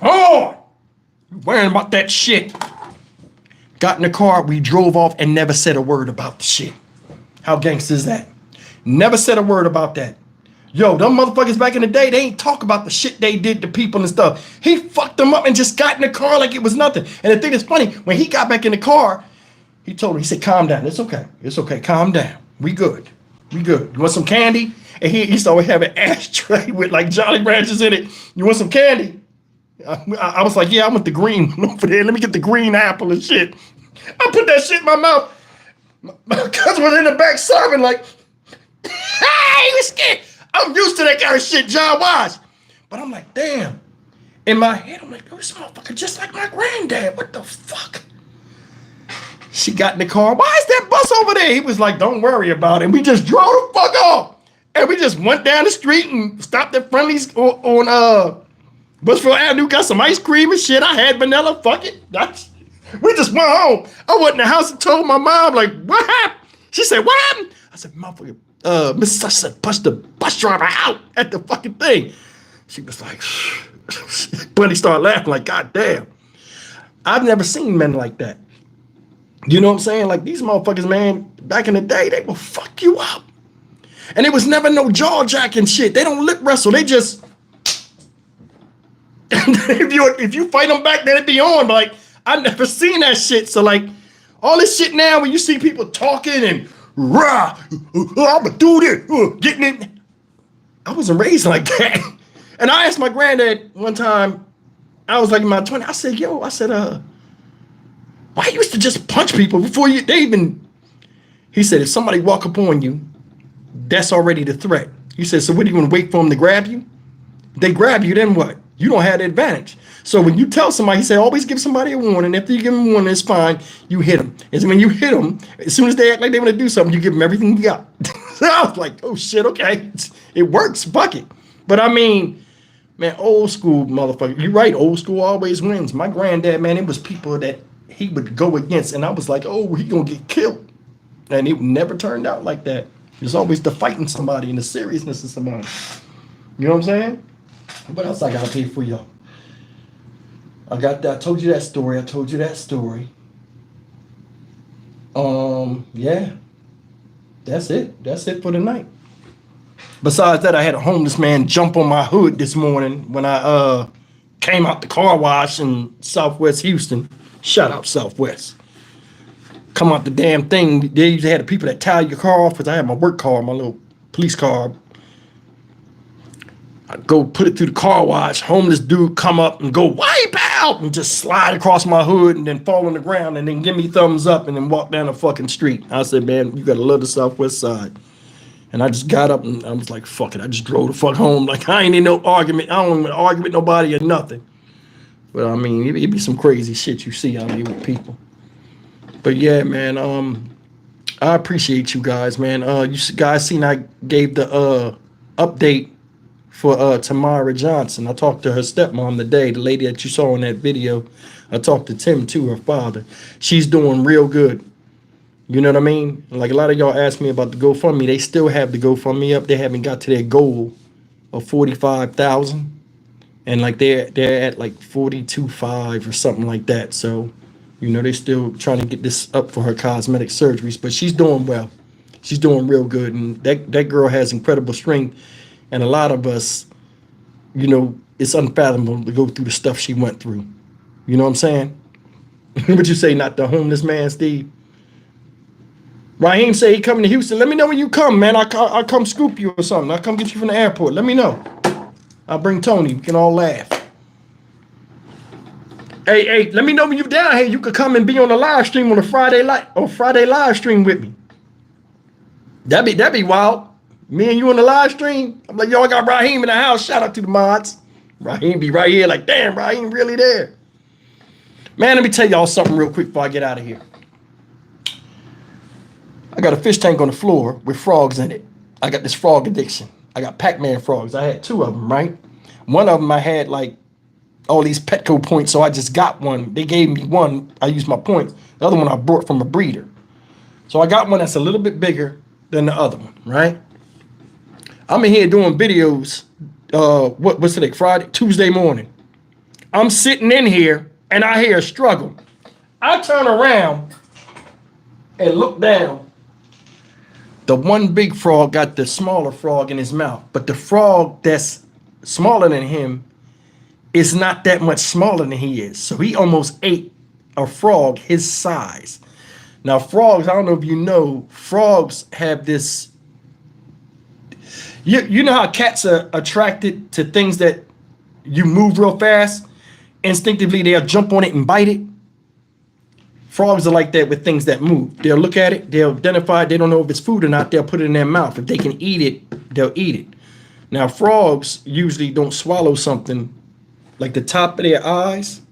Oh, worrying about that shit. Got in the car, we drove off and never said a word about the shit. How gangster is that? Never said a word about that. Yo, them motherfuckers back in the day, they ain't talk about the shit they did to people and stuff. He fucked them up and just got in the car like it was nothing. And the thing that's funny, when he got back in the car, he told her, he said, calm down. It's okay, calm down. We good. You want some candy? And he used to always have an ashtray with like Jolly Ranchers in it. You want some candy? I was like, yeah, I want the green one over there. Let me get the green apple and shit. I put that shit in my mouth. My cousin was in the back serving like, he was scared. I'm used to that kind of shit, John Watts. But I'm like, damn. In my head, I'm like, oh, this motherfucker just like my granddad. What the fuck? She got in the car. Why is that bus over there? He was like, don't worry about it. And we just drove the fuck off. And we just went down the street and stopped at Friendly's on Bushville Avenue, got some ice cream and shit. I had vanilla. Fuck it. We just went home. I went in the house and told my mom, like, what happened? She said, what happened? I said, motherfucker, Miss Such said, push the bus driver out at the fucking thing. She was like, Bunny started laughing like, God damn. I've never seen men like that. You know what I'm saying? Like these motherfuckers, man, back in the day, they will fuck you up. And it was never no jaw jacking shit. They don't lip wrestle. They just, if you fight them back, then it be on. But like, I've never seen that shit. So like, all this shit now, when you see people talking and rah, I'ma do this, getting it. I wasn't raised like that. And I asked my granddad one time, I was like in my 20s, I said, why you used to just punch people before they even, he said, if somebody walk up on you, that's already the threat. He said, so what, are you gonna wait for them to grab you? They grab you, then what? You don't have the advantage. So when you tell somebody, he said, always give somebody a warning. After you give them a warning, it's fine. You hit them. And when you hit them, as soon as they act like they want to do something, you give them everything you got. So I was like, oh shit, okay. It works, fuck it. But I mean, man, old school motherfucker. You're right, old school always wins. My granddad, man, it was people that he would go against. And I was like, oh, he gonna get killed. And it never turned out like that. There's always the fighting somebody and the seriousness of somebody. You know what I'm saying? What else I gotta pay for y'all? I got that. I told you that story. Yeah, that's it. That's it for the night. Besides that, I had a homeless man jump on my hood this morning when I came out the car wash in Southwest Houston. Shout out Southwest. Come out the damn thing. They usually had the people that tie your car off, because I had my work car, my little police car. I go put it through the car wash. Homeless dude come up and go wipe out and just slide across my hood and then fall on the ground and then give me thumbs up and then walk down the fucking street. I said, man, you gotta love the Southwest side. And I just got up and I was like, fuck it. I just drove the fuck home. Like, I ain't in no argument. I don't even argue with nobody or nothing. But I mean, it be some crazy shit you see out here with people. But yeah, man, I appreciate you guys, man. You guys seen I gave the update for Tamara Johnson. I talked to her stepmom today, the lady that you saw in that video. I talked to Tim too, her father. She's doing real good. You know what I mean? Like, a lot of y'all asked me about the GoFundMe. They still have the GoFundMe up. They haven't got to their goal of 45,000, and like they're at like 42.5 or something like that. So, you know, they're still trying to get this up for her cosmetic surgeries. But she's doing well. She's doing real good, and that girl has incredible strength. And a lot of us, you know, it's unfathomable to go through the stuff she went through. You know what I'm saying? What you say, not the homeless man, Steve? Raheem say he coming to Houston. Let me know when you come, man. I'll come scoop you or something. I'll come get you from the airport. Let me know. I'll bring Tony. We can all laugh. Hey, let me know when you're down here. You could come and be on the live stream on a Friday live stream with me. That'd be wild. Me and you on the live stream. I'm like, yo, I got Raheem in the house. Shout out to the mods. Raheem be right here like, damn, Raheem really there. Man, let me tell y'all something real quick before I get out of here. I got a fish tank on the floor with frogs in it. I got this frog addiction. I got Pac-Man frogs. I had 2 of them, right? One of them I had like all these Petco points, so I just got one. They gave me one. I used my points. The other one I brought from a breeder. So I got one that's a little bit bigger than the other one, right? I'm in here doing videos, what's today, Tuesday morning. I'm sitting in here and I hear a struggle. I turn around and look down. The one big frog got the smaller frog in his mouth, but the frog that's smaller than him is not that much smaller than he is. So he almost ate a frog his size. Now, frogs, I don't know if you know, frogs have this. You know how cats are attracted to things that you move real fast? Instinctively, they'll jump on it and bite it. Frogs are like that with things that move. They'll look at it, they'll identify it, they don't know if it's food or not, they'll put it in their mouth. If they can eat it, they'll eat it. Now, frogs usually don't swallow something like the top of their eyes.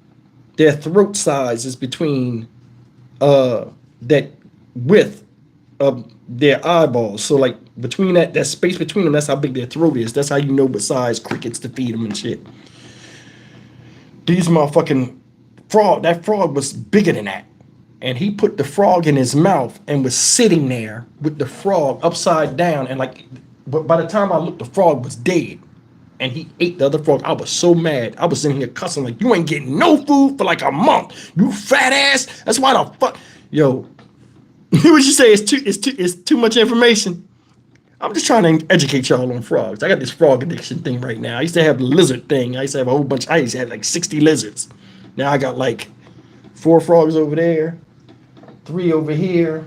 Their throat size is between that width of their eyeballs. So like between that space between them, that's how big their throat is. That's how you know what size crickets to feed them and shit. These motherfucking that frog was bigger than that. And he put the frog in his mouth and was sitting there with the frog upside down. And like, but by the time I looked, the frog was dead. And he ate the other frog. I was so mad. I was in here cussing like, you ain't getting no food for like a month. You fat ass. That's why the fuck. Yo, what you say? It's too much information. I'm just trying to educate y'all on frogs. I got this frog addiction thing right now. I used to have the lizard thing. I used to have a whole bunch. I used to have like 60 lizards. Now I got like 4 frogs over there, 3 over here,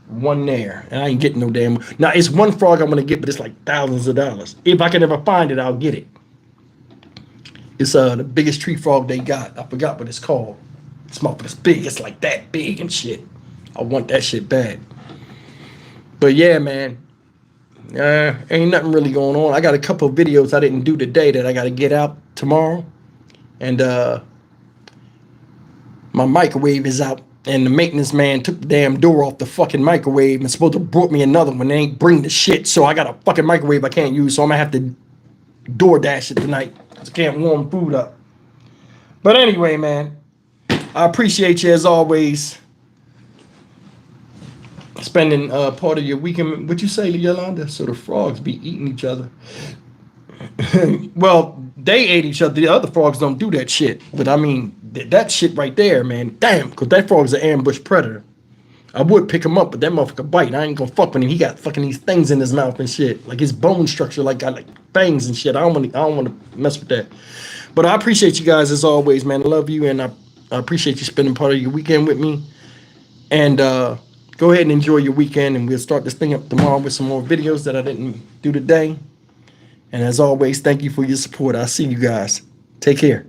1 there. And I ain't getting no damn. Now it's 1 frog I'm gonna get, but it's like thousands of dollars. If I can ever find it, I'll get it. It's the biggest tree frog they got. I forgot what it's called. It's motherfucker's big. It's like that big and shit. I want that shit bad. But yeah, man. Ain't nothing really going on. I got a couple of videos I didn't do today that I got to get out tomorrow. And my microwave is out. And the maintenance man took the damn door off the fucking microwave and supposed to brought me another one. They ain't bring the shit. So I got a fucking microwave I can't use. So I'm going to have to DoorDash it tonight. I can't warm food up. But anyway, man. I appreciate you as always. Spending part of your weekend. What you say, Yolanda? So the frogs be eating each other. Well, they ate each other. The other frogs don't do that shit. But I mean, that shit right there, man. Damn, because that frog's an ambush predator. I would pick him up, but that motherfucker bite. I ain't gonna fuck with him. He got fucking these things in his mouth and shit. Like his bone structure, like got like fangs and shit. I don't want to mess with that. But I appreciate you guys as always, man. I love you, and I appreciate you spending part of your weekend with me. And go ahead and enjoy your weekend, and we'll start this thing up tomorrow with some more videos that I didn't do today. And as always, thank you for your support. I'll see you guys. Take care.